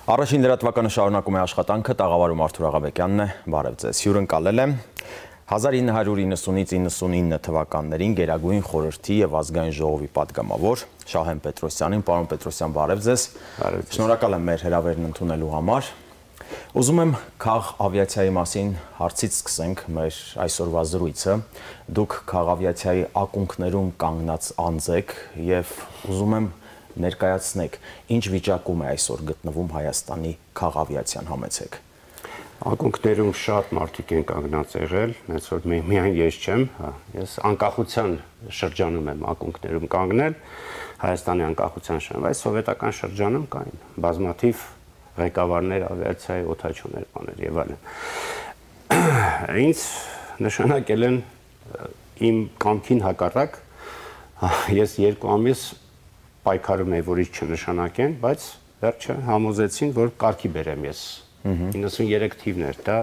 Առաջին լրատվականը շարունակում է աշխատանքը, տաղավարում Արթուր Աղաբեկյանն է, բարև ձեզ։ Հյուրընկալել է 1990-ից 99 թվականներին Գերագույն խորհրդի եւ ազգային ժողովի պատգամավոր Շահեն Պետրոսյանին, պարոն Պետրոսյան, բարև ձեզ։ Շնորհակալ եմ մեր հրավերն ընդունելու համար։ Ուզում եմ քաղ ավիացիայի մասին հարցից սկսենք մեր այսօրվա զրույցը։ Դուք քաղ ավիացիայի ակունքներում կանգնած անձ եք եւ ուզում եմ ներկայացնեք, ինչ վիճակում է այսօր գտնվում Հայաստանի քաղ ավիացիան, համեցեք։ Ակունքներում շատ մարդիկ են կանգնած եղել, հենց որ միայն ես չեմ, ես անկախության շրջանում եմ ակունքներում կանգնել, Հայաստանի անկախության շրջանում, այս սովետական շրջանում կային բազմաթիվ ղեկավարներ, ավիացիայի օդաչուներ, բաներ եւ այլն։ Ինձ նշանակել են իմ կամքին հակառակ, ես 2 ամիս պայքարում էի, որ ինձ չնշանակեն, բայց վերջը համոզեցին, որ կարգի բերեմ ես։ 93 թիվներ, դա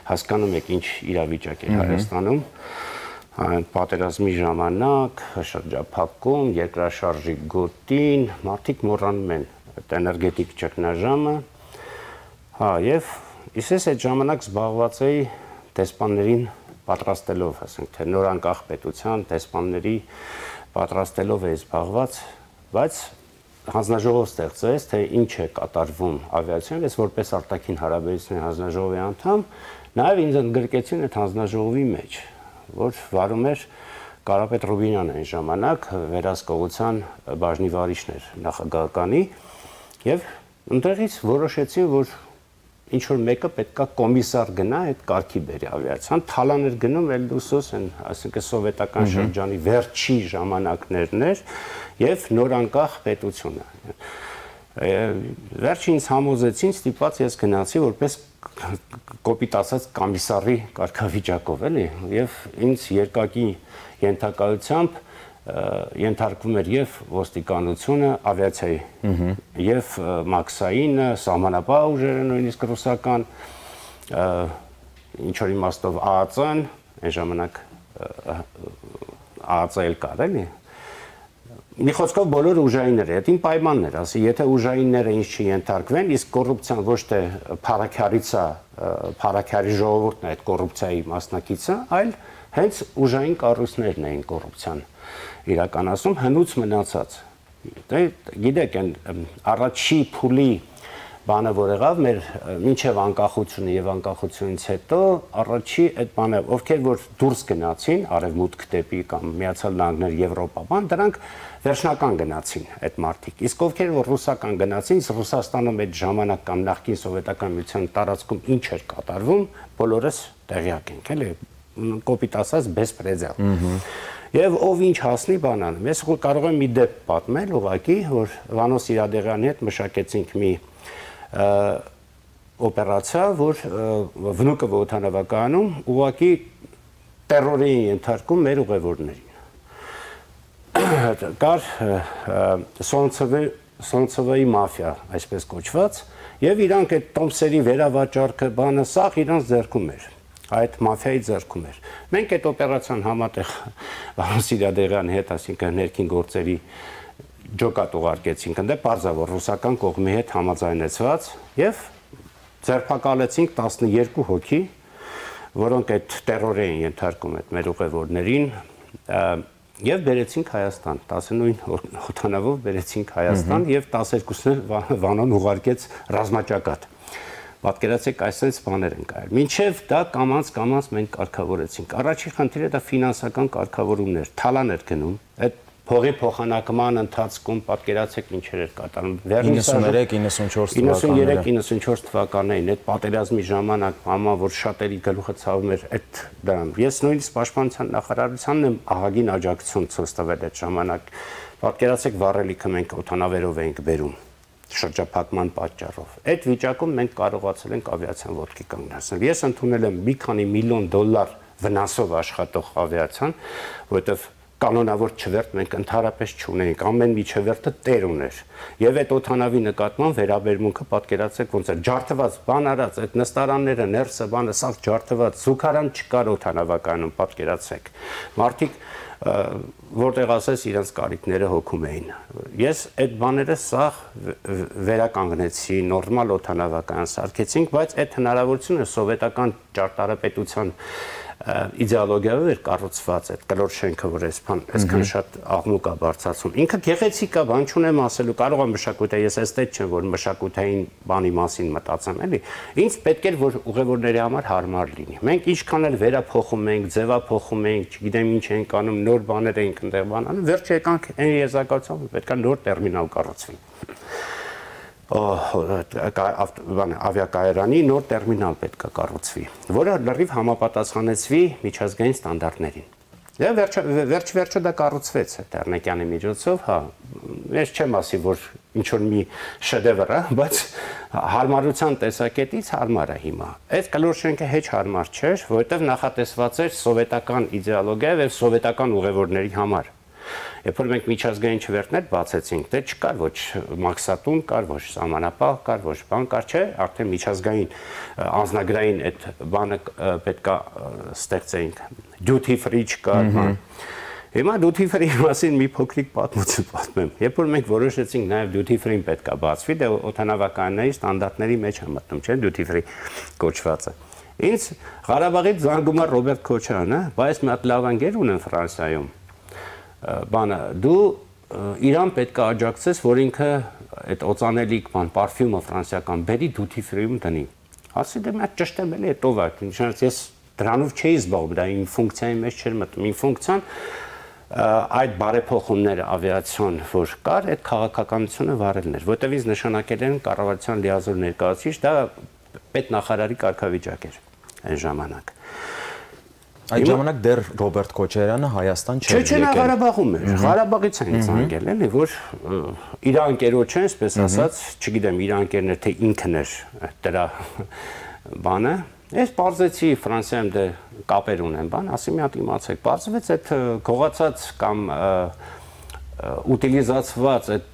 հասկանում եք ինչ իրավիճակ է Հայաստանում, պատերազմի ժամանակ, շրջափակում, երկրաշարժի գոտին, մարդիկ մոռանում են այդ էներգետիկ ճգնաժամը, եւ իսես այդ ժամանակ զբաղված էի դեսպաններին պատրաստելով, ասենք, թե նոր անկախ պետության դեսպանների պատրաստելով է զբաղված, բայց հանձնաժողով ստեղծեց, թե ինչ է կատարվում ավիացիայում, ես որպես արտաքին հարաբերությունների հանձնաժողովի անդամ, նաև ինձ ընդգրկեցին այդ հանձնաժողովի մեջ, որ վարում էր Կարապետ Ռուբինյանն այն ժամանակ, վերահսկողության բաժնի վարիչն էր նախագահականի, եւ ընդեղից որոշեցին, որ ինչ որ մեկը պետքա կոմիսար գնա այդ կարգի բերի ավիացիան, թալան էր գնում Էլդուսոս, այսինքն սովետական շրջանի վերջի ժամանակներն էր եւ նոր անկախ պետությունը։ Վերջինս համոզեցին, ստիպված ես գնացի որպես կոպիտ ասած կոմիսարի կարգավիճակով, էլի, եւ ինձ երկակի ենթակայությամբ ենթարկվում էր եւ ոստիկանությունը, ավիացիայի եւ մաքսային, սահմանապահ ուժերը, նույնիսկ ռուսական, ինչ որ իմաստով ԱԱԾ-ն, այն ժամանակ ԱԱԾ-ել կար, էլի։ Մի խոսքով բոլոր ուժայինները, այդ իմ պայմանն էր, ասի, եթե ուժայինները ինչ չենթարկվեն, իսկ կոռուպցիան ոչ թե փարաքարից է, փարաքարի ժողովուրդն է այդ կոռուպցիայի մասնակիցը, այլ հենց ուժային կառույցներն էին կոռուպցիան իրականացնում, հնուց մնացած։ Գիտեք, առաջի փուլի բանը որ եղավ մեր մինչև անկախությունը եւ անկախությունից հետո առաջի այդ բանը, ովքեր որ դուրս գնացին արևմուտք դեպի կամ Միացյալ Նահանգներ, Եվրոպա, դրանք վերջնական գնացին այդ մարդիկ։ Իսկ ովքեր որ ռուսական գնացին, Ռուսաստանում այդ ժամանակ կամ նախկին սովետական միության տարածքում ինչ էր կատարվում, բոլորս տեղյակ ենք, էլի, կոպիտ ասած բեսպրեդել։ Եվ ով ինչ հասնի բանանում։ Ես կարող եմ մի դեպք պատմել ուղղակի, որ Վանո Սիրադեղյանի հետ մշակեցինք մի օպերացիա, որ Վնուկովո օդանավակայանում ուղղակի տերորի են ենթարկում մեր ուղևորներին։ Կար Սոնցովեի մաֆիա, այսպես կոչված, եւ իրանք այդ տոմսերի վերավաճառքը բանը սաղ իրանք ձեռքում էր, այդ մաֆիայի ձեռքում էր։ Մենք այդ օպերացիան համատեղ Վանո Սիրադեղյանի հետ, այսինքն ներքին գործերի ջոկատ ուղարկեցինք, ընդ պարզավոր ռուսական կողմի հետ համաձայնեցված եւ ձերբակալեցինք 12 հոգի, որոնք այդ տերոր էին ենթարկում այդ մեր ուղևորներին եւ բերեցինք Հայաստան, 19 օդանավով բերեցինք Հայաստան եւ 12-ն Վանոն ուղարկեց ռազմաճակատ։ Պատկերացեք, այսպես բաներ են կայել։ Մինչև դա կամած մենք կարգավորեցինք։ Առաջի խնդիրը դա ֆինանսական կարգավորումներ, թալան էր գնում, այդ փողի փոխանակման ընթացքում պատկերացեք ինչեր էր կատարում։ 93-94 թվականներին այդ պատերազմի ժամանակ մամա որ շատերի գլուխը ցավում էր այդ դրան։ Ես նույնիսկ պաշտպանության նախարարությանն եմ ահագին աջակցություն ցույց տվել այդ ժամանակ։ Պատկերացեք վառելիքը մենք օդանավերով էինք բերում շրջափակման պատճառով։ Այդ վիճակում մենք կարողացել ենք ավիացիան ոտքի կանգնեցնել։ Ես ընդունել եմ մի քանի միլիոն դոլար վնասով աշխատող ավիացիան, որովհետև կանոնավոր չվերթ մենք ընդհանրապես չունեինք, ամեն մի չվերթը տեր ուներ։ Եվ այդ օթանավի նկատմամբ վերաբերմունքը պատկերացրեք ոնց էր, ջարդված բան արած, այդ նստարանները, ներսը, բանը, սաղ ջարդված, զուգարան չկար օթանավականում, պատկերացրեք։ Մարդիկ որտեղ ասես իրենց կարիքները հոգում էին։ Ես այդ բաները սաղ վերականգնեցի, նորմալ օթանավական սարքեցինք, բայց այդ հնարավորությունը սովետական ճարտարապետության իդեոլոգիայով էր կառուցված այդ կլոր շենքը, որ այսքան շատ աղմուկ է բարձրացում։ Ինքը գեղեցիկ է, բան չունեմ ասելու, կարող եմ մշակութային, ես էստետ չեմ, որ մշակութային բանի մասին մտածեմ, էլի։ Ինձ պետք էր, որ ուղևորների համար հարմար լինի։ Մենք ինչքան էլ վերափոխում ենք, ձևափոխում ենք, չգիտեմ ինչ ենք անում, նոր բաներ ենք այնտեղ բան անում, վերջը եկանք այն եզրակացությամբ, պետք է նոր տերմինալ կառուցվի։ Ավիակայարանի նոր տերմինալ պետք է կառուցվի, որը լրիվ համապատասխանեցվի միջազգային ստանդարտներին։ Վերջ-վերջը դա կառուցվեց Տերնեկյանի միջոցով, հա, ես չեմ ասի, որ ինչ-որ մի շեդևր է, բայց հարմարության տեսակետից հարմար է հիմա։ Այդ կլոր շենքը հեչ հարմար չէր, որովհետև նախատեսված էր սովետական իդեոլոգիայով եւ սովետական ուղևորների համար։ Երբ որ մենք միջազգային չվերթներ բացեցինք, դե չկար ոչ մաքսատուն, կար ոչ սահմանապահ, կար ոչ բան կար, չէ, արդեն միջազգային անձնագրային այդ բանը պետքա ստեղծեինք։ Duty free չկար, բան։ Հիմա duty free մասին մի փոքրիկ պատմություն պատմեմ։ Երբ որ մենք որոշեցինք նաև duty free-ն պետքա բացվի, դե օթանավականների ստանդարտների մեջ է մտնում, չէ, duty free կոչվածը։ Ինձ Ղարաբաղից զանգում է Ռոբերտ Քոչարյանը, բայց մի հատ լավ ընկեր ունեմ Ֆրանսիայում։ Բանը դու Իրան պետք է աջակցես, որ ինքը այդ օծանելիք բան պարֆյումը ֆրանսիական բերի duty free-ում դնի։ Ասի դե մա ճշտեմ էլի հետով է, ինչպես ես դրանով չէի զբաղվում, դա իմ ֆունկցիայի մեջ չէր մտնում։ Իմ ֆունկցիան այդ բարեփոխումները ավիացիոն որ կար, այդ քաղաքականությունը վարելն էր, որտեղ ինձ նշանակել են կառավարության լիազոր ներկայացուցիչ, դա պետնախարարի կարգավիճակ էր այն ժամանակ։ Այդ ժամանակ դեռ Ռոբերտ Քոչարյանը Հայաստան չէր եկել։ Չէ, նա Ղարաբաղում էր, Ղարաբաղից են ցանկել, էլի, որ իր անկերոջ են, այսպես ասած, չգիտեմ, իր անկերն է թե ինքն էր դրա բանը։ Ես բարձեցի Ֆրանսիայում դե կապեր ունեմ, բան, ասի մի հատ իմացեք, բարձվեց այդ գողացած կամ ուտիլիզացված այդ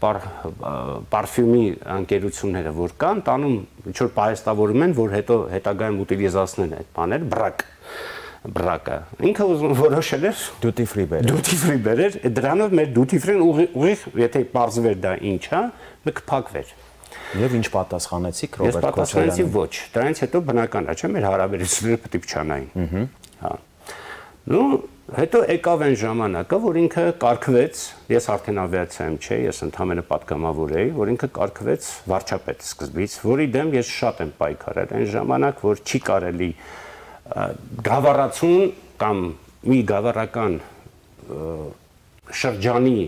պարֆյումի ընկերությունները որ կան, տանում ինչ-որ պահեստավորում են, որ հետո հետագայում ուտիլիզացնեն այդ բաներ, բրակը։ Ինքը որոշել էր duty free բերեր։ Duty free բերեր, դրանով մեր duty free-ն ուղիղ, եթե բարձվեր դա ինչ է, կփակվեր։ Եվ ինչ պատասխանեցիք Ռոբերտ Քոչարյանին։ Ես պատասխանեցի ոչ։ Դրանից հետո բնական է, չէ՞, մեր հարաբերությունները պետք է փչանային։ Հա։ Ну, հետո եկավ այն ժամանակը, որ ինքը կարգվեց, ես արդեն ավիացիայում չէի, ես ընդհանրապես պատգամավոր էի, որ ինքը կարգվեց վարչապետ սկզբից, որի դեմ ես շատ եմ պայքարել այն ժամանակ, որ չի կարելի գավառացուն կամ մի գավառական շրջանի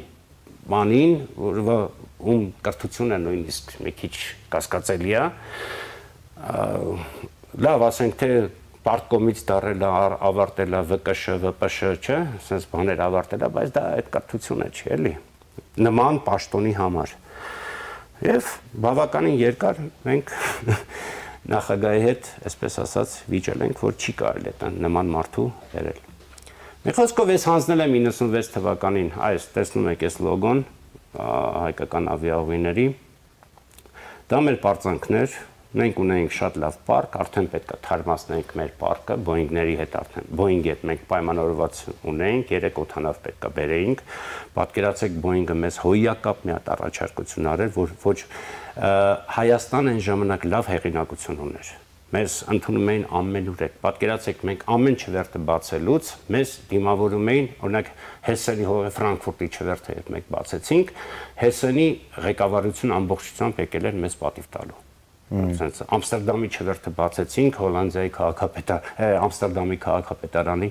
բանին, ում կրթությունը նույնիսկ մի քիչ կասկածելի է, լավ ասենք թե պարտկոմից դարել է, ավարտել է ՎԿՇ, ՎՊՇ, չէ, ասես բաներ ավարտել է, բայց դա այդ կրթությունը չի, էլի, նման պաշտոնի համար։ Եվ բավականին երկար մենք նախագահի հետ, այսպես ասած, վիճել ենք, որ չի կարելի այդ նման մարդու բերել։ Մի խոսքով ես հանձնել եմ 96 թվականին, այս տեսնում եք այս լոգոն հայկական ավիաուղիների, դա մեր պարծանքներ, մենք ունենք շատ լավ պարկ, արդեն պետք է թարմացնենք մեր պարկը, Boeing-ների հետ արդեն, Boeing-ի հետ մենք պայմանավորված ունենք, 3 օդանավ պետք է բերեինք, պատկերացեք Boeing-ը մեզ հոյակապ մի հատ առաջարկություն արել, որ ոչ Հայաստանը այն ժամանակ լավ հեղինակություն ուներ։ Մեզ ընդունում էին ամենուրեք։ Պատկերացեք, մենք ամեն չվերթը բացելուց մեզ դիմավորում էին, օրինակ Հեսենի հողի Ֆրանկֆուրտի չվերթը հետ մենք բացեցինք, Հեսենի ղեկավարություն ամբողջությամբ եկել էր մեզ պատիվ տալու։ Ամստերդամի չվերթը բացեցինք, Հոլանդիայի Ամստերդամի քաղաքապետարանի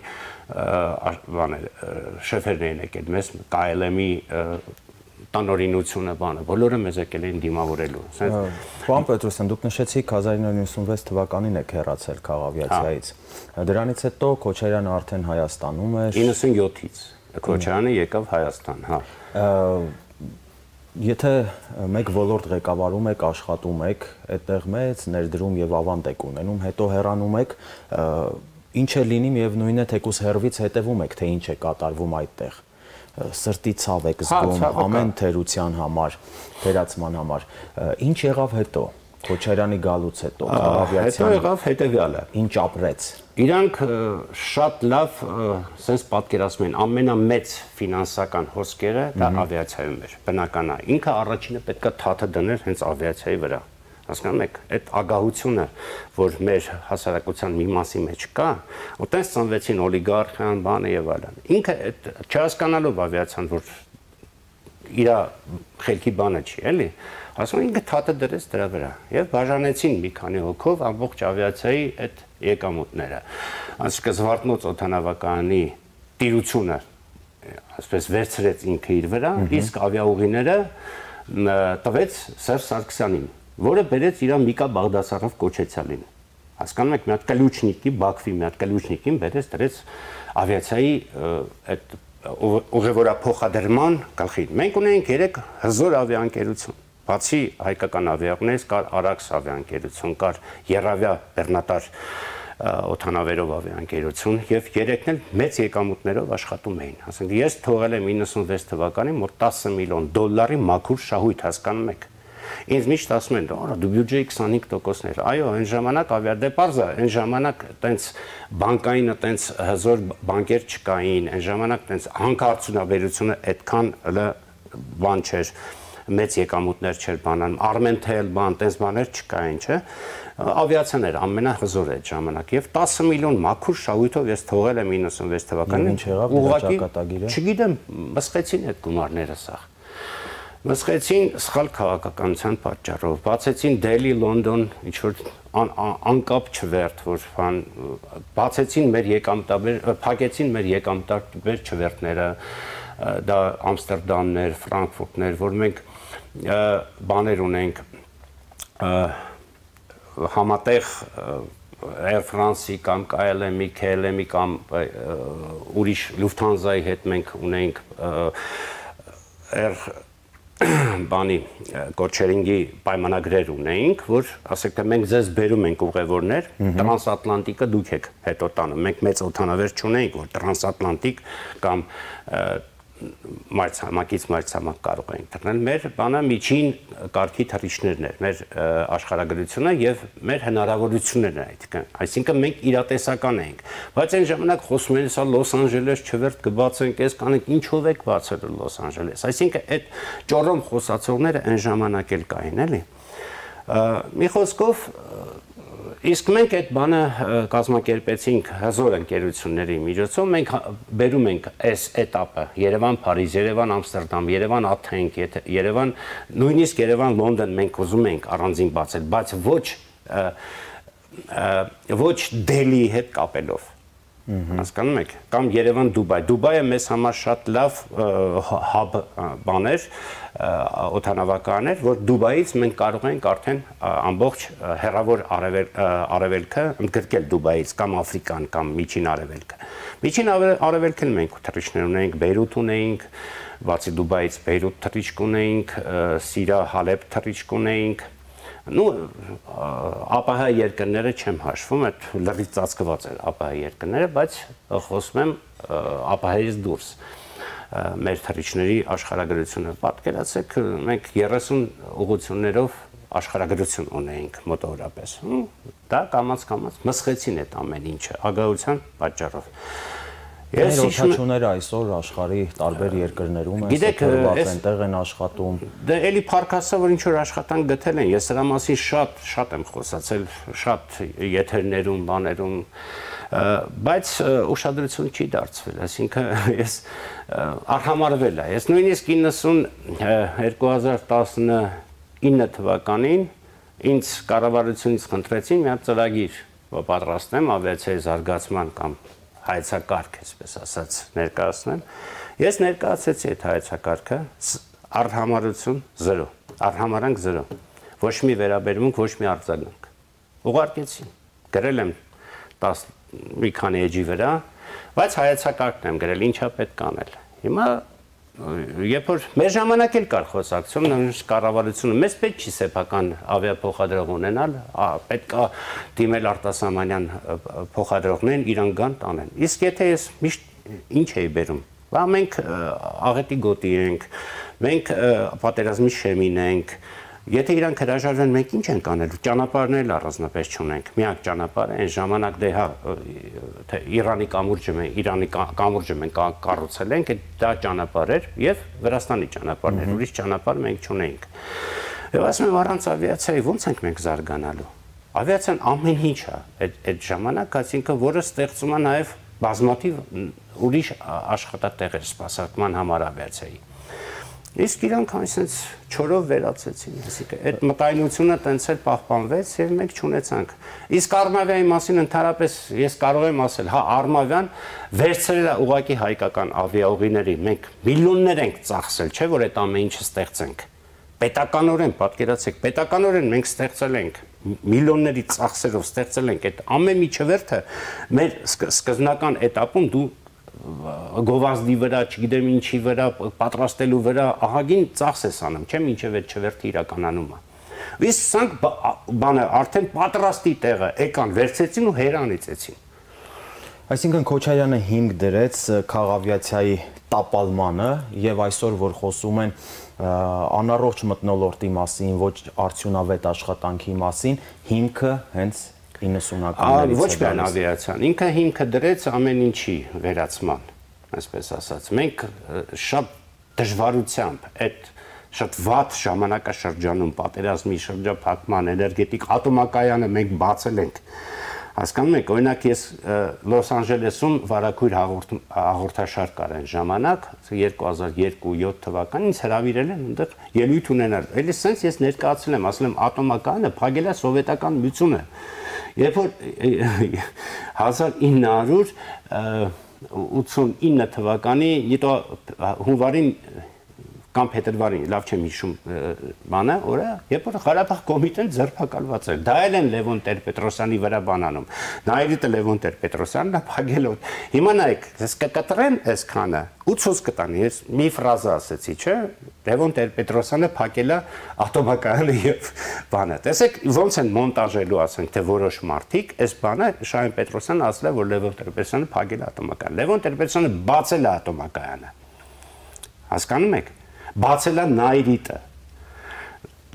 շեֆերն էին եկել մեզ, KLM-ի տանօրինությունը բանը, բոլորը մեզ եկել էին դիմավորելու։ Պարոն Պետրոսյան, դուք նշեցիք 1996 թվականին եք հեռացել քաղավիացիայից։ Դրանից հետո Քոչարյանը արդեն Հայաստանում էր։ 97-ից Քոչարյանը եկավ Հայաստան, հա։ Եթե մեկ ոլորտ ղեկավարում եք, աշխատում եք, այդտեղ մեծ ներդրում եւ ավանդ եք ունենում, հետո հեռանում եք, ինչ է լինի, միևնույն է, թեկուզ հեռվից հետևում եք, թե ինչ է կատարվում այդտեղ։ սրտի ցավ եք զգում ամեն թերության համար, թերացման համար։ Ինչ եղավ հետո։ Քոչարյանի գալուց հետո ավիացիան հետո եղավ հետևյալը։ Ինչ ապրեց։ Իրանք շատ լավ, sense պատկերացնում են, ամենամեծ ֆինանսական հոսքերը դա ավիացիայում էր։ Բնական է։ Ինքը առաջինը պետքա թաթը դներ հենց ավիացիայի վրա։ Հասկանում եք, այդ ագահությունը, որ մեր հասարակության մի մասի մեջ կա, այդտեղ ծնվեցին օլիգարխիան, բանը եւ այլն։ Ինքը այդ չհասկանալով ավիացիան, որ իր խելքի բանը չի, էլի, ասում ինքը թաթը դրեց դրա վրա եւ բաժանեցին մի քանի հոգով ամբողջ ավիացիայի այդ եկամուտները։ Սկզբարտնոց օդանավականի տիրությունը, ասես վերցրեց ինքը իր վրա, իսկ ավիաուղիները տվեց Սերժ Սարգսյանին, որը բերեց իր Միկա Բաղդասարով կոչեցյալին։ Հասկանում եք, մի հատ կլյուչնիկի, Բաքվի մի հատ կլյուչնիկին բերեց դրեց ավիացիայի այդ ուղևորափոխադրման գլխին։ Մենք ունենք 3 հզոր ավիաընկերություն, բացի հայկական ավիաներից կար Արաքս ավիաընկերություն, կար Եռավիա Բեռնատար օդանավերով ավիաընկերություն եւ 3-ն էլ մեծ եկամուտներով աշխատում էին։ Ասենք ես թողել եմ 96 թվականին մոտ $10 միլիոն մաքուր շահույթ, հասկանում եք։ Ինձ միշտ ասում են, «Արա, դու բյուջեի 25%-ներ»։ Այո, այն ժամանակ ավիադեպարզը, այն ժամանակ տենց բանկային տենց հզոր բանկեր չկային, այն ժամանակ տենց հանքարդյունաբերությունը այդքան բան չէր, մեծ եկամուտներ չէր բանան, Armentel բան, տենց բաներ չկային, չէ։ Ավիացիան էր ամենահզորը այդ ժամանակ եւ 10 միլիոն մաքուր շահույթով ես թողել եմ 96 թվականին։ Ուղղակի չգիտեմ, մսխեցին այդ գումարները սա։ Մսխեցին սխալ քաղաքականության պատճառով, բացեցին Դելհի, Լոնդոն, ինչ որ անկապ չվերթ, որ բան, բացեցին մեր եկամտաբեր, փակեցին մեր եկամտաբեր չվերթները, դա Ամստերդամներ, Ֆրանկֆուրտներ, որ մենք բաներ ունենք համատեղ Air France-ի կամ KLM-ի, KLM-ի կամ ուրիշ Lufthansa-ի հետ մենք ունենք բանի կոչերինգի պայմանագրեր ունեինք, որ ասեք թե մենք ձեզ բերում ենք ուղևորներ, տրանսատլանտիկը դուք եք հետո տանում, մենք մեծ օդանավեր չունեինք, որ տրանսատլանտիկ կամ մայրցամաքից մայրցամաք կարող ենք դնել, մեր բանը միջին կարգի թռիչքներն էր, մեր աշխարհագրությունը եւ մեր հնարավորություններն այդ, այսինքն մենք իրատեսական ենք, բայց այն ժամանակ խոսում են, սա Լոս Անջելես չվերթ կբացենք, այս կանենք, ինչով եք բացել Լոս Անջելես, այսինքն այդ ճորոմ խոսացողները այն ժամանակ էլ կային, էլի։ Մի խոսքով իսկ մենք այդ բանը կազմակերպեցինք հզոր ընկերությունների միջոցով, մենք բերում ենք այս этаպը Երևան, Փարիզ, Երևան, Ամստերդամ, Երևան, Աթենք, Երևան, նույնիսկ Երևան, Լոնդոն մենք ուզում ենք առանձին բացել, բայց ոչ Դելհիի հետ կապելով։ Հասկանում եք, կամ Երևան, Դուբայ։ Դուբայը մեզ համար շատ լավ հաբ բաներ, օդանավական էր, որ Դուբայից մենք կարող ենք արդեն ամբողջ հեռավոր արևելքը ընդգրկել Դուբայից կամ Աֆրիկան կամ Միջին Արևելքը։ Միջին Արևելքն մենք թռիչքներ ունեինք, Բեյրութ ունեինք, բացի Դուբայից Բեյրութ թռիչք ունեինք, Սիրիա, Հալեբ թռիչք ունեինք։ Ну, ԱՊՀ երկրները չեմ հաշվում, այդ լրիվ ծածկված էր ԱՊՀ երկրները, բայց խոսում եմ ԱՊՀ-ից դուրս մեր թռիչքների աշխարհագրությունը պատկերացեք, մենք 30 ուղղություններով աշխարհագրություն ունեինք մոտավորապես։ Դա կամաց-կամաց մսխեցին այդ ամեն ինչը ագահության պատճառով։ Մեր օդաչուները այսօր աշխարհի տարբեր երկրներում են, սփռված այնտեղ են աշխատում։ Դե էլի փառքասա, որ ինչ որ աշխատանք գտել են, ես դրա մասին շատ եմ խոսացել, շատ եթերներում, բաներում, բայց ուշադրություն չի դարձվել, այսինքն ես արհամարվել է։ Ես նույնիսկ 2019 թվականին ինձ կառավարությունից խնդրեցին մի հատ ծրագիր պատրաստեմ ավիացիայի զարգացման կամ հայեցակարգ, այսպես ասած, ներկայացնեմ։ Ես ներկայացեցի այդ հայեցակարգը, արհամարություն 0, արհամարանք 0, ոչ մի վերաբերմունք, ոչ մի արձագանք։ Ուղարկեցի, գրել եմ 10 մի քանի էջի վրա, բայց հայեցակարգն եմ գրել, ինչա պետք անել։ Հիմա երբ որ մեր ժամանակ էլ կար խոսակցություն, նույնիսկ կառավարությունը մեզ պետք չի սեփական ավիափոխադրող ունենալ, պետք է դիմել արտասահմանյան փոխադրողներին, իրանք գան տանեն։ Իսկ եթե ես միշտ ինչ էի բերում, Բա մենք աղետի գոտի ենք, մենք պատերազմի շեմին ենք, եթե իրանք հրաժարվեն, մենք ինչ ենք անելու, ճանապարհներ առանձնապես չունենք, միակ ճանապարհը այն ժամանակ դե հա Իրանի կամուրջը մենք կառուցել ենք, դա ճանապարհ էր եւ Վրաստանի ճանապարհն էր, ուրիշ ճանապարհ մենք չունենք։ Եվ ասում եմ առանց ավիացիայի ո՞նց ենք մենք զարգանալու։ Ավիացիան ամեն ինչ է այդ ժամանակ, այսինքն որը ստեղծում է նաև բազմաթիվ ուրիշ աշխատատեղեր սպասարկման համար ավիացիայի։ Իսկ իրանք այսպես չորով վերացեցին, այսինքն այդ մտայնությունը տենց էլ պահպանվեց եւ մենք չունեցանք։ Իսկ Արմավիայի մասին ընդհանրապես ես կարող եմ ասել, հա Արմավիան վերցրել է ուղակի հայկական ավիաուղիների, մենք միլիոններ ենք ծախսել, չէ՞ որ այդ ամեն ինչը ստեղծենք։ Պետականորեն, պատկերացեք, պետականորեն մենք ստեղծել ենք միլիոնների ծախսերով ստեղծել ենք այդ ամեն մի չվերթը մեր սկզբնական этаպում դու գովազդի վրա, չգիտեմ ինչի վրա, պատրաստելու վրա ահագին ծախս ես անում, չէ՞ մինչև այդ չվերթը իրականանում է։ Իսկ սրանք բանը արդեն պատրաստի տեղը եկան, վերցեցին ու հերանիցեցին։ Այսինքն Քոչարյանը հիմք դրեց քաղաքավիացիայի տապալմանը եւ այսօր որ խոսում են անառողջ մթնոլորտի մասին, ոչ արդյունավետ աշխատանքի մասին, հիմքը հենց 90-ականներից ոչ միայն ավիացիան, ինքը հիմքը դրեց ամեն ինչի վերացման, այսպես ասած։ Մենք շատ դժվարությամբ այդ շատ վատ ժամանակաշրջանում պատերազմի շրջափակման էներգետիկ ատոմակայանը մենք բացել ենք։ Հասկանում եք, օրինակ ես Լոս Անջելեսում վարակույր հաղորդաշար կար այն ժամանակ 2002-2007 թվականին ինձ հրավիրել են այնտեղ ելույթ ունենալ։ Էլի սենց ես ներկայացել եմ, ասել եմ ատոմակայանը փակել է սովետական միությունը։ Երբ որ 1989 թվականի հունվարին կամ փետրվարին, լավ չեմ հիշում բանը, օրը, երբ որ Ղարաբաղ կոմիտեն ձերբակալված էր։ Դա էլ են Լևոն Տեր-Պետրոսյանի վրա բանանում։ Նայիրիտը Լևոն Տեր-Պետրոսյանն է փակելով։ Հիմա նայեք, ես կկտրեմ այսքանը, ու ցույց կտանի, ես մի ֆրազա ասեցի, չէ՞։ Լևոն Տեր-Պետրոսյանը փակել է ատոմակայանը եւ բանը։ Տեսեք, ոնց են մոնտաժելու, ասենք, թե որոշ մարդիկ, այս բանը Շահեն Պետրոսյանը ասել է, որ Լևոն Տեր-Պետրոսյանը փակել է ատոմակայանը։ Լևոն Տեր-Պետրոսյանը բացել է ատոմակայանը։ Հասկանում եք։ Բացել է Նայիրիտը։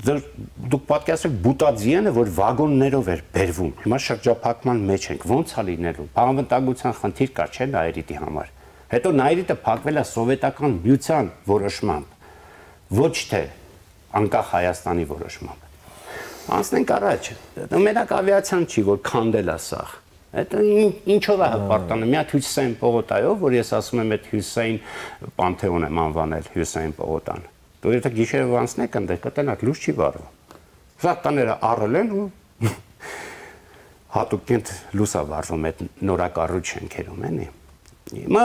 Դուք պատկերացրեք Բուտաձիանը, որ վագոններով էր բերվում։ Հիմա շրջափակման մեջ ենք։ Ոնց է լինելու։ Բանվտանգության խնդիր կա, չէ՞ Նայիրիտի համար։ Հետո Նայիրիտը փակվել է սովետական միության որոշմամբ, ոչ թե անկախ Հայաստանի որոշմամբ։ Անցնենք առաջ։ Մենակ ավիացիան չի, որ քանդել է սա։ Այդ ինչով է հպարտանը։ Մի հատ Հյուսիսային պողոտայով, որ ես ասում եմ այդ Հյուսիսային Պանթեոն եմ անվանել Հյուսիսային պողոտան։ Դու եթե գիշերով անցնեք այնտեղ կտենաք լույս չի վառվում։ Զատտաները առել են ու հատուկենտ լույս է վառվում այդ նորակառույց շենքերում, էլի։ Հիմա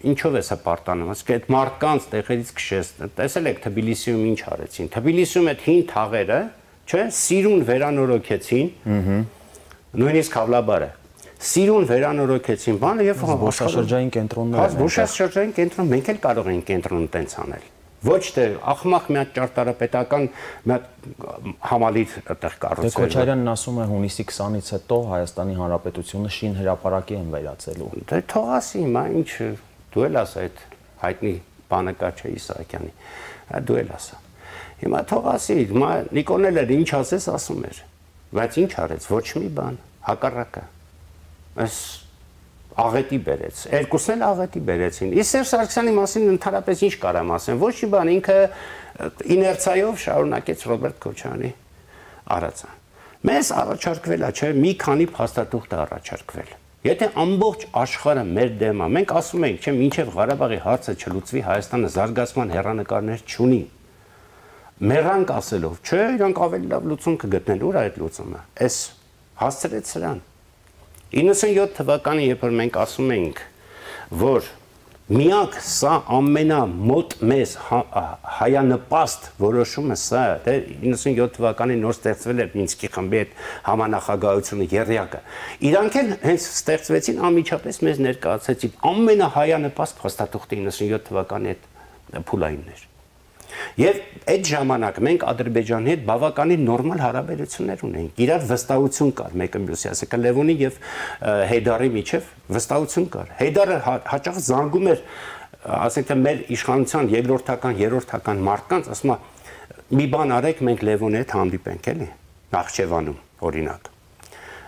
ինչով է հպարտանում, ասեք այդ մարդկանց տեղերից քշես, տեսել եք Թբիլիսիում ինչ արեցին։ Թբիլիսիում այդ հին թաղերը, չէ, սիրուն վերանորոգեցին։ Նույնիսկ Խավլաբարը սիրուն վերանորոգեցին բանը եւ զբոսաշրջային կենտրոններ են։ Զբոսաշրջային կենտրոն մենք էլ կարող ենք կենտրոն տենց անել։ Ոչ թե ախմախ մի հատ ճարտարապետական մի հատ համալիր այդտեղ կառուցել։ Քոչարյանն ասում է հունիսի 20-ից հետո Հայաստանի Հանրապետությունը շին հրապարակի են վերածելու։ Դե թող ասի, հիմա ինչ դու էլ ասա այդ հայտնի բանը կա չէ Իսահակյանի։ Դու էլ ասա։ Հիմա թող ասի, հիմա Նիկոլն էլ ինչ ասես ասում էր։ Բայց ինչ արեց, ոչ մի բան, հակառակը։ Այս աղետի բերեց, երկուսն էլ աղետի բերեցին։ Իսկ Սերժ Սարգսյանի մասին ընդհանրապես ինչ կարամ ասեմ, ոչ մի բան, ինքը իներցիայով շարունակեց Ռոբերտ Քոչարյանի արածը։ Մեզ առաջարկվել է, չէ, մի քանի փաստաթուղթ առաջարկվել։ Եթե ամբողջ աշխարհը մեր դեմ է, մենք ասում ենք, չէ, մինչև Ղարաբաղի հարցը չլուծվի, Հայաստանը զարգացման հեռանկարներ չունի։ Մեռանք ասելով, չէ, իրանք ավելի լավ լուծում կգտնեն, ուր այդ լուծումը։ Էս հասցրեց սրան։ 97 թվականին, երբ որ մենք ասում ենք, որ միակ սա ամենամոտ մեզ հայանպաստ որոշումը սա է, դե 97 թվականին նոր ստեղծվել էր Մինսկի խմբի այդ համանախագահությունը եռյակը։ Իրանք էլ հենց ստեղծվեցին անմիջապես մեզ ներկայացրեցին ամենահայանպաստ փաստաթուղթը 97 թվականի այդ փուլայինն էր։ Եվ այդ ժամանակ մենք Ադրբեջանի հետ բավականին նորմալ հարաբերություններ ունեինք։ Իրար վստահություն կար մեկը մյուսի, ասենք Լևոնի եւ Հեյդարի միջև վստահություն կար։ Հեյդարը հաճախ զանգում էր ասենք թե մեր իշխանության երկրորդական, երրորդական մարդկանց ասում է մի բան արեք, մենք Լևոնի հետ հանդիպենք, էլի, Նախճեվանում, օրինակ։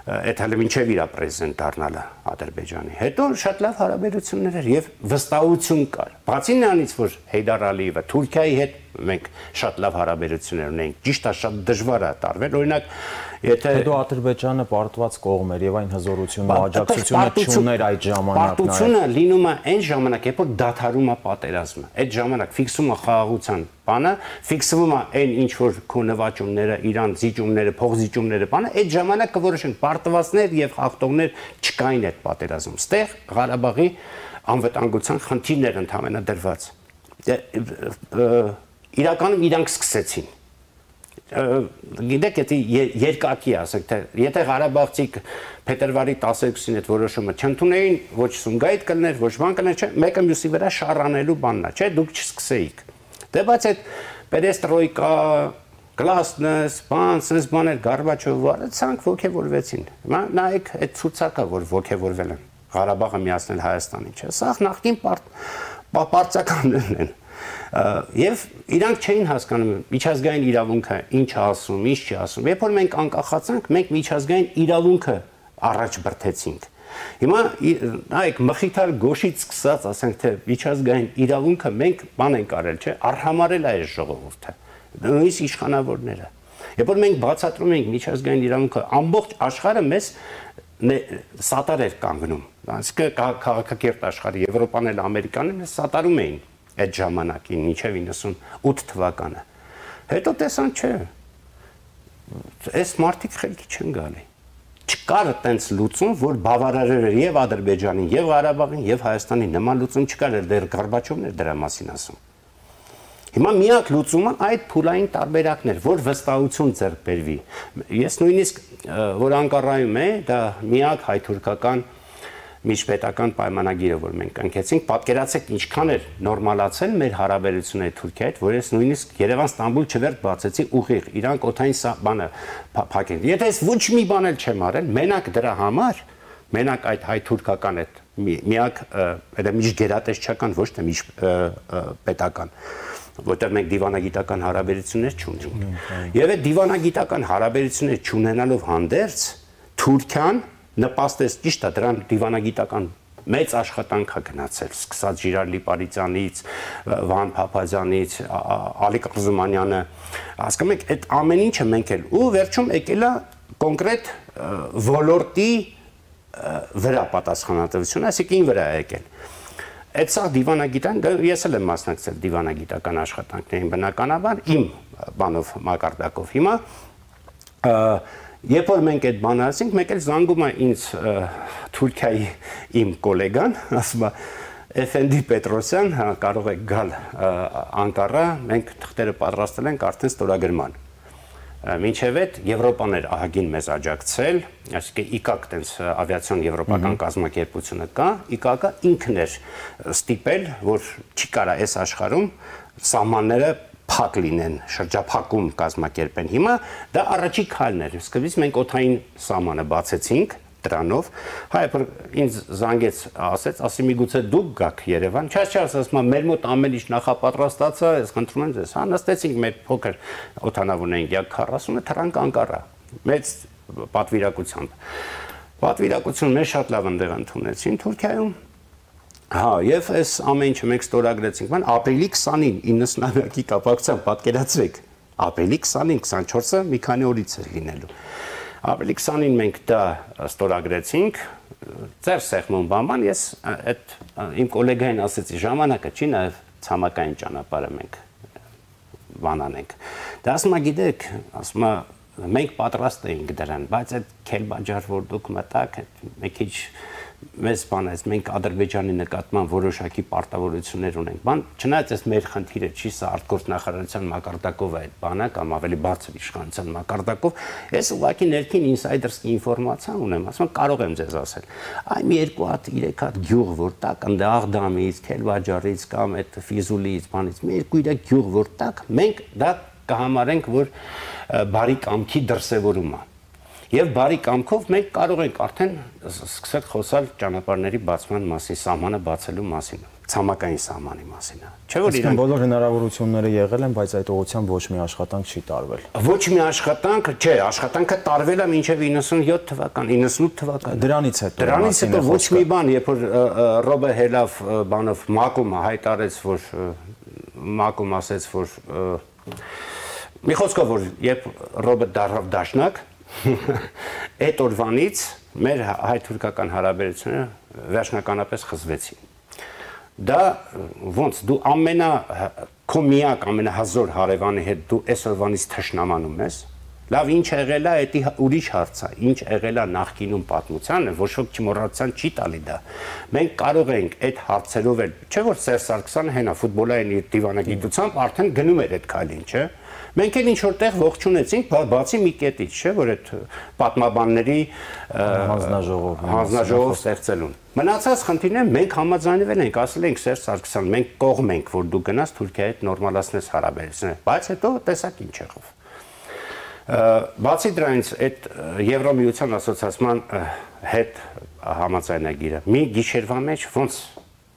Այդ հələ մինչև իր պրեզիդենտ դառնալը Ադրբեջանի։ Հետո շատ լավ հարաբերություններ էր եւ վստահություն կար։ Բացի նրանից, որ Հեյդար Ալիևը Թուրքիայի հետ մենք շատ լավ հարաբերություններ ունենք, ճիշտ է, շատ դժվար է տարվել, օրինակ, եթե Հետո Ադրբեջանը պարտված կողմ էր եւ այն հզորությունն ու աջակցությունը չուներ այդ ժամանակ։ Պարտությունը լինում է այն ժամանակ, երբ որ դադարում է պատերազմը։ Այդ ժամանակ ֆիքսում է խաղաղության բանը, ֆիքսվում է այն ինչ որ քո նվաճումները, իրան զիջումները, փողզիջումները, բանը, այդ ժամանակ կորոշեն պարտվածներ եւ հաղթողներ չկային այդ պատերազմում։ Ստեղ Ղարաբաղի անվտանգության խնդիրներ ընդհանրապես դրված։ Իրականում իրանք սկսեցին։ Գիտեք, եթե երկակի ասեք, թե եթե Ղարաբաղցիք փետրվարի 12-ին այդ որոշումը չընդունեին, ոչ Սումգայիթ կլներ, ոչ բան կլներ, չէ, մեկը մյուսի վրա շառանելու բանն է, չէ, դուք չսկսեիք։ Դե բայց այդ Պերեստրոյկա, Գլասնես, բանս բաներ Գորբաչովը ցանկ ոգևորվեցին։ Նայեք այդ ցուցակը, որ ոգևորվել են Ղարաբաղը միացնել Հայաստանին, չէ։ Սա նախկին պարծականներն են։ Եվ իրանք չէին հասկանում միջազգային իրավունքը ինչ ասում, ինչ չի ասում։ Երբ որ մենք անկախացանք, մենք միջազգային իրավունքը առաջ բրթեցինք։ Հիմա նայեք մխիթար գոշից սկսած, ասենք թե միջազգային իրավունքը մենք բան ենք արել, չէ, արհամարել է այս ժողովուրդը։ Նույնիսկ իշխանավորները։ Երբ որ մենք բացատրում ենք միջազգային իրավունքը, ամբողջ աշխարհը մեզ սատար էր կանգնում։ Այսինքն քաղաքակիրթ աշխարհը, Եվրոպան էլ Ամերիկանն էլ սատարում էին այդ ժամանակին, մինչև 98 թվականը։ Հետո տեսան, չէ, այս մարդիկ խելքի չեն գալի։ Չկար այտենց լուծում, որ բավարարեր եւ Ադրբեջանին, եւ Ղարաբաղին, եւ Հայաստանին, նման լուծում չկար, դեռ Գորբաչովն էր դրա մասին ասում։ Հիմա միակ լուծումը այդ փուլային տարբերակն էր, որ վստահություն ձեռք բերվի։ Ես նույնիսկ որ Անկարայում է, դա միակ հայ-թուրքական միջպետական պայմանագիրը, որ մենք կնքեցինք, պատկերացեք ինչքան էր նորմալացել մեր հարաբերությունները Թուրքիայի հետ, որ ես նույնիսկ Երևան-Ստամբուլ չվերջ բացեցի ուղիղ, իրանք օդային բանը փակեն։ Եթե ես ոչ մի բան էլ չեմ արել, մենակ դրա համար, մենակ այդ հայ-թուրքական այդ միակ միջգերատեսչական, ոչ թե միջպետական, որտեղ մենք դիվանագիտական հարաբերություններ չունենք։ Եվ այդ դիվանագիտական հարաբերություններ չունենալով հանդերձ Թուրքիան նպաստեց, ճիշտ է, դրան դիվանագիտական մեծ աշխատանք է գնացել, սկսած Ժիրար Լիպարիցյանից, Վահան Փափազյանից, Ալիկ Ղուզմանյանը, հասկանում եք, այդ ամեն ինչը մենք էլ ու վերջում եկել է կոնկրետ ոլորտի վրա պատասխանատվություն, այսինքն ին վրա է եկել։ Այդ սա դիվանագիտական, ես էլ եմ մասնակցել դիվանագիտական աշխատանքներին բնականաբար, իմ բանով մակարդակով հիմա, երբ որ մենք այդ բանը ասենք, մեկ էլ զանգում է ինձ Թուրքիայի իմ գոլեգան, ասում է Էֆենդի Պետրոսյան, կարող եք գալ Անկարա, մենք թղթերը պատրաստել ենք արդեն ստորագրման։ Մինչև այդ Եվրոպան էր ահագին մեզ աջակցել, այսինքն ԻԿԱԿ տենց ավիացիոն եվրոպական կազմակերպությունը կա, ԻԿԱԿ-ը ինքն էր ստիպել, որ չի կարա այս աշխարհում սահմանները փակ լինեն, շրջափակում կազմակերպեն։ Հիմա դա առաջի քայլն էր։ Սկզբից մենք օդային սահմանը բացեցինք դրանով։ Հայը ինձ զանգեց, ասի միգուցե դուք գաք Երևան։ Չէ, ասում եմ, մեր մոտ ամեն ինչ նախապատրաստած է, ես խնդրում եմ ձեզ, հա, նստեցինք մեր փոքր օդանավունային յակ 40-ը թռանք Անկարա։ Մեծ պատվիրակությամբ։ Պատվիրակությունը մեզ շատ լավ ընդեղ ընդունեցին Թուրքիայում։ Հա, եւ այս ամեն ինչը մենք ստորագրեցինք, ման ապրիլի 20-ին 90-ակի կապակցությամբ պատկերացրեք, ապրիլի 20-ին 24-ը մի քանի օրից էր լինելու։ Ապրիլի 20-ին մենք դա ստորագրեցինք, ծեր սեղմում բանման, ես այդ իմ գոլեգային ասեցի, ժամանակը չի, նաեւ ցամաքային ճանապարհը մենք բանանենք։ Դա ասում է, գիտեք, ասում է, մենք պատրաստ էինք դրան, բայց այդ Քելբաջար, որ դուք մտաք, մի քիչ մեզ բանից մենք Ադրբեջանի նկատմամբ որոշակի պարտավորություններ ունենք։ Բան, չնայած այս մեր խնդիրը չի, սա արտգործ նախարարության մակարդակով է այդ բանը կամ ավելի բարձր իշխանության մակարդակով, ես ուղղակի ներքին ինսայդերսկի ինֆորմացիա ունեմ, ասում եմ, կարող եմ ձեզ ասել։ Այ մի 2 հատ 3 հատ գյուղ, որ տակ ընդ Աղդամից, Քելբաջարից կամ այդ Ֆիզուլիից, բանից, մի 2-3 գյուղ, որ տակ, մենք դա կհամարենք, որ բարի կամքի դրսևորում է։ Եվ բարի կամքով մենք կարող ենք արդեն սկսել խոսալ ճանապարհների բացման մասին, սահմանը բացելու մասին։ ցամաքային սահմանի մասին է։ Չէ՞ որ իրանք բոլոր հնարավորությունները եղել են, բայց այդ ուղղությամբ ոչ մի աշխատանք չի տարվել։ Ոչ մի աշխատանք, չէ, աշխատանքը տարվել է մինչև 97 թվական, 98 թվական։ Դրանից հետո ոչ մի բան, երբ որ Ռոբե Հելավ բանով Մակումը հայտարարեց, որ Մակում ասեց, որ մի խոսքով որ երբ Ռոբե դարձավ դաշնակ, այդ օրվանից մեր հայ-թուրքական հարաբերությունները վերջնականապես խզվեցին։ Դա ոնց դու քո միակ ամենահզոր հարևանի հետ դու այսօրվանից թշնամանում ես, լավ ինչ եղել է, դա ուրիշ հարց է, ինչ եղել է նախկինում պատմությանը, ոչ ոք չմոռացան չի տալի դա։ Մենք կարող ենք այդ հարցերով էլ, չէ՞ որ Սերժ Սարգսյանը հենա ֆուտբոլային իր դիվանագիտությամբ արդեն գնում էր այդ քայլին, չէ՞։ Մենք էլ ինչ որտեղ ողջունեցինք, բացի մի կետից, չէ՞ որ այդ պատմաբանների հանձնաժողով ստեղծելուն։ Մնացած խնդիրները մենք համաձայնվել ենք, ասել ենք Սերժ Սարգսյան, մենք կողմ ենք, որ դու գնաս Թուրքիայի հետ նորմալացնես հարաբերությունները, բայց հետո տեսակ ինչ եղավ։ Բացի դրանից այդ Եվրոմիության ասոցիացիան հետ համաձայնագիրը մի գիշերվա մեջ ոնց,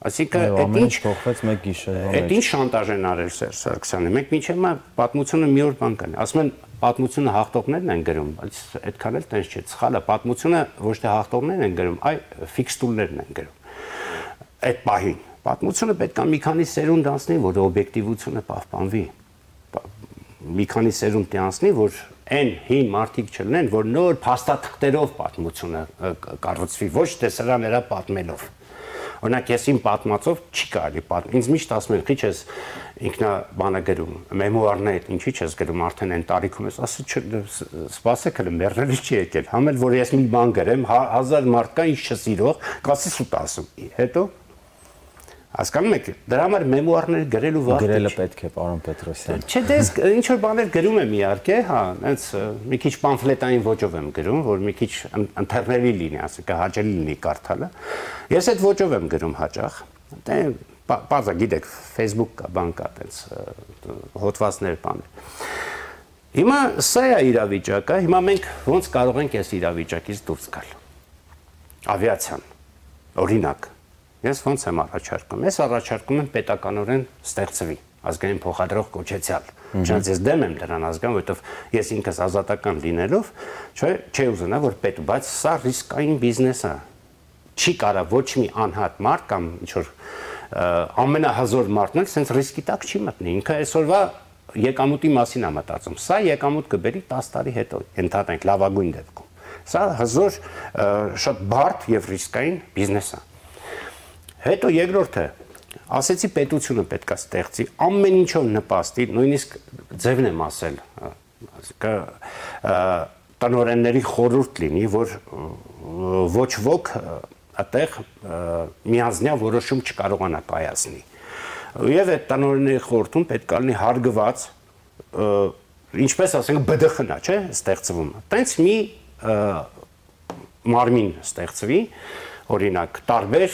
այսինքն այդ ինչ փոխվեց մեկ գիշերվա մեջ։ Այդ ինչ շանտաժ են արել Սերժ Սարգսյանը։ Մենք մինչև պատմությունը մի օր բան կան։ Ասում են պատմությունը հաղթողներն են գրում, բայց այդքան էլ տենց չէ, սխալ է։ Պատմությունը ոչ թե հաղթողներն են գրում, այլ ֆիքստուրներն են գրում։ Այդ պահին պատմությունը պետք է մի քանի սերունդ անցնի, որ օբյեկտիվությունը պահպանվի։ Մի քանի սերունդ անցնի, որ այն հին մարդիկ չլինեն, որ նոր փաստաթղթերով պատմությունը կառուցվի, ոչ թե սրաներա պատմելով։ Օրինակ ես իմ պատմածով չի կարելի պատմել։ Ինձ միշտ ասում են, քիչ ես ինքնաբանագրում, մեմուարներ, ինչի՞ չես գրում, արդեն այն տարիքում ես, ասի սպասեք հələ մեռնելի չի եկել, համ էլ որ ես մի բան գրեմ, 1000 մարդ կա ինչ չսիրող, կասի սուտ ասում։ Հետո հասկանում եք, դրա համար մեմուարներ գրելու վաղ գրելը պետք է, պարոն Պետրոսյան։ Չէ, դες ինչ որ բաներ գրում եմ իհարկե, հա, հենց մի քիչ պամֆլետային ոճով եմ գրում, որ մի քիչ ընթերնելի լինի, ասենք հաճելի լինի կարդալը։ Ես այդ ոճով եմ գրում հաճախ։ Դե բազա գիտեք, Facebook կա, բան կա, այդպես հոդվածներ բաներ։ Հիմա սա է իրավիճակը, հիմա մենք ոնց կարող ենք այս իրավիճակից դուրս գալ։ Ավիացիան, օրինակ Ես ոնց եմ առաջարկում։ Ես առաջարկում եմ պետականորեն ստեղծվի ազգային փոխադրող կոչեցյալ։ Չնայած ես դեմ եմ դրան ազգան, որովհետև ես ինքս ազատական լինելով, չէ ուզենա որ պետ, բայց սա ռիսկային բիզնես է։ Չի կարա ոչ մի անհատ մարդ կամ ինչ որ ամենահզոր մարդն էլ sense ռիսկի տակ չի մտնի։ Ինքը այսօրվա եկամուտի մասին է մտածում։ Սա եկամուտ կբերի 10 տարի հետո, ընդհանրենք լավագույն դեպքում։ Սա հզոր շատ բարդ եւ ռիսկային բիզնես է։ Հետո երկրորդը, ասեցի պետությունը պետք է ստեղծի, ամեն ինչով նպաստի, նույնիսկ ձևն եմ ասել, տնօրենների խորհուրդ լինի, որ ոչ ոք այդտեղ միանձնյա որոշում չկարողանա կայացնի։ Եվ այդ տնօրենների խորհրդում պետք է լինի հարգված, ինչպես ասենք ԲԴԽ-ն է, չէ, ստեղծվում։ Տենց մի մարմին ստեղծվի, օրինակ, տարբեր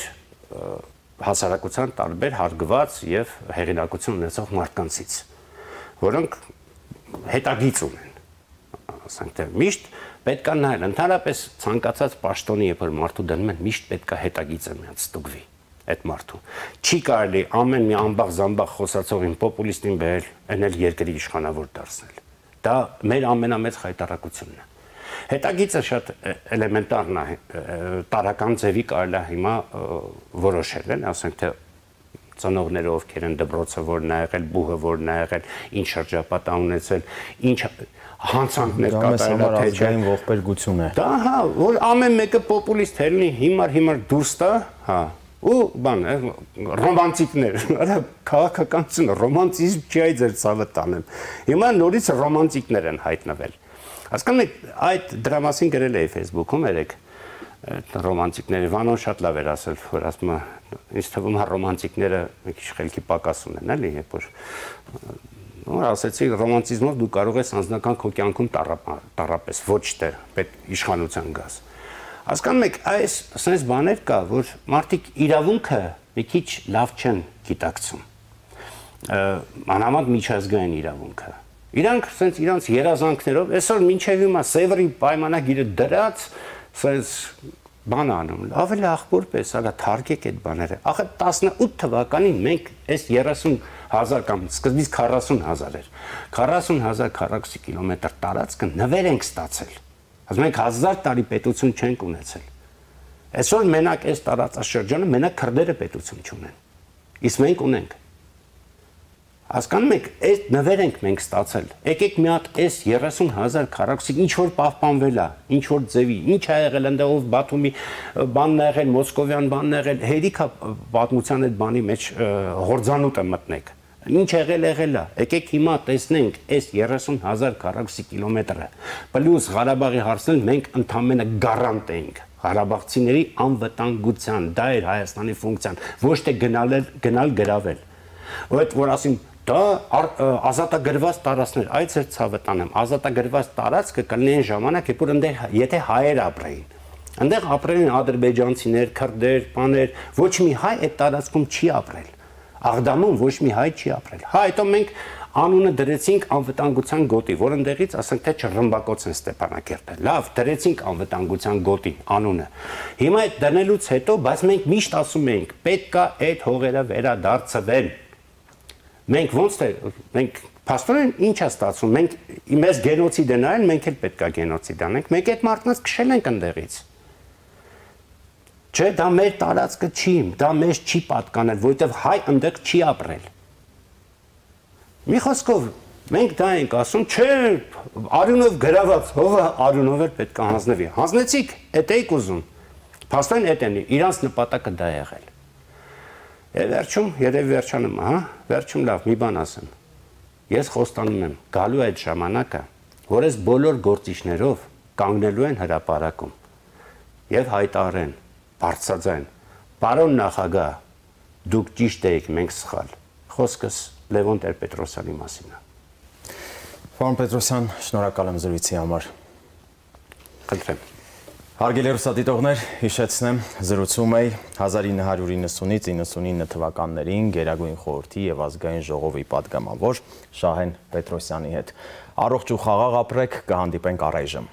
հասարակության տարբեր հարգված եւ հեղինակություն ունեցող մարդկանցից, որոնք հետագիծ ունեն, ասենք թե միշտ պետք է նայել, ընդհանրապես ցանկացած պաշտոնի, երբ որ մարդու դնում են, միշտ պետք է հետագիծը միած ստուգվի այդ մարդու։ Չի կարելի ամեն մի ամբախ-զամբախ խոսացողին պոպուլիստին բերել, այնել երկրի իշխանավոր դարձնել։ Դա մեր ամենամեծ խայտարակությունն է։ Հետագիծը շատ էլեմենտարն է, տարական ձևի կարելի է հիմա որոշել են, ասենք թե ծնողները ովքեր են դպրոցը որն է եղել, բուհը որն է եղել, ինչ շրջապատ է ունեցել, ինչ հանցանքներ կատարել է, թե չէ ողբերգություն է։ Դա հա, որ ամեն մեկը պոպուլիստ հելնի հիմար դուրս տա, հա, ու բան, ռոմանտիկներ, արա քաղաքականությունը ռոմանտիզմ չի այ ձեր ցավը տանեմ։ Հիմա նորից ռոմանտիկներ են հայտնվել։ Հասկանում եք, այդ դրա մասին գրել էի Facebook-ում երեք ռոմանտիկները, Վանոն շատ լավ էր ասել, որ ասում է, ինձ թվում է ռոմանտիկները մի քիչ խելքի պակաս ունեն, էլի, երբ որ ասեցի ռոմանտիզմով դու կարող ես անձնական քո կյանքում տառապես, ոչ թե պետք իշխանության գաս։ Հասկանում եք, այս sense բաներ կա, որ մարդիկ իրավունքը մի քիչ լավ չեն գիտակցում։ Մանավանդ միջազգային իրավունքը։ Իրանք sense իրանց երազանքներով, այսօր մինչև հիմա Սևրի պայմանագիրը դրած sense բան անում, ավելի աղբոր պես, ալա թարգեք այդ բաները։ Ախը 18 թվականին մենք այս 30,000 կամ սկզբից 40,000 էր։ 40,000 քառակուսի կիլոմետր տարածքը նվեր ենք ստացել։ Ասում ենք 1000 տարի պետություն չենք ունեցել։ Այսօր մենակ այս տարածաշրջանը մենակ քրդերը պետություն չունեն։ Իսկ մենք ունենք։ Հասկանում եք, այս նվեր ենք մենք ստացել։ Եկեք մի հատ այս 30,000 քառակուսի ինչ որ պահպանվել է, ինչ որ ձևի, ինչ ա եղել ընդեղով Բաթումի բանն ա եղել, Մոսկովյան բանն ա եղել, հերիքա պատմության այդ բանի մեջ հորձանուտը մտնեք։ Ինչ եղել եղել է։ Եկեք հիմա տեսնենք այս 30,000 քառակուսի կիլոմետրը։ Պլյուս Ղարաբաղի հարցն մենք ընդամենը գարանտ էինք ղարաբաղցիների անվտանգության, դա էր Հայաստանի ֆունկցիան, ոչ թե գնալ գրավել։ Որ ասին դա ազատագրված տարածքներ, այդ էր ցավը տանեմ, ազատագրված տարածքը կլինի այն ժամանակ, երբ որ այնտեղ եթե հայեր ապրեին։ Այնտեղ ապրել են ադրբեջանցիներ, քրդեր, բաներ, ոչ մի հայ այդ տարածքում չի ապրել։ Աղդամում ոչ մի հայ չի ապրել։ Հա, հետո մենք անունը դրեցինք անվտանգության գոտի, որ այնտեղից ասենք թե Չռմբակոց են Ստեփանակերտը։ Լավ, դրեցինք անվտանգության գոտի անունը։ Հիմա այդ դնելուց հետո, բայց մենք միշտ ասում ենք, պետք է այդ հողերը վերադարձվեն։ Մենք ոնց թե մենք փաստորեն ինչ է ստացվում, մենք մեզ գենոցիդ են արել, մենք էլ պետք է գենոցիդ անենք, մենք այդ մարդկանց քշել ենք այնտեղից։ Չէ, դա մեր տարածքը չի, դա մեզ չի պատկանել, որովհետև հայ այնտեղ չի ապրել։ Մի խոսքով մենք դա ենք ասում, չէ, Արյունով գրաված հողը Արյունով էլ պետք է հանձնվի։ Հանձնեցիք, այդ եք ուզում։ Փաստորեն այդ են, իրանց նպատակը դա եղել։ Վերջում, երևի վերջանում, հա, վերջում լավ, մի բան ասեմ։ Ես խոստանում եմ, գալու այդ ժամանակը, որ այս բոլոր գործիչներով կանգնելու են հրապարակում եւ հայտարարեն, բարձրաձայն, պարոն նախագահ, դուք ճիշտ եք, մենք սխալ։ Խոսքս Լևոն Տեր-Պետրոսյանի մասին է։ Պարոն Պետրոսյան, շնորհակալ եմ զրույցի համար։ Խնդրեմ։ Հարգելի հեռուստադիտողներ, հիշեցնեմ, զրուցում էի 1990-ից 99 թվականներին Գերագույն խորհրդի եւ ազգային ժողովի падգամավոր Շահեն Պետրոսյանի հետ։ Առողջ ու խաղաղ ապրեք, կհանդիպենք առայժմ։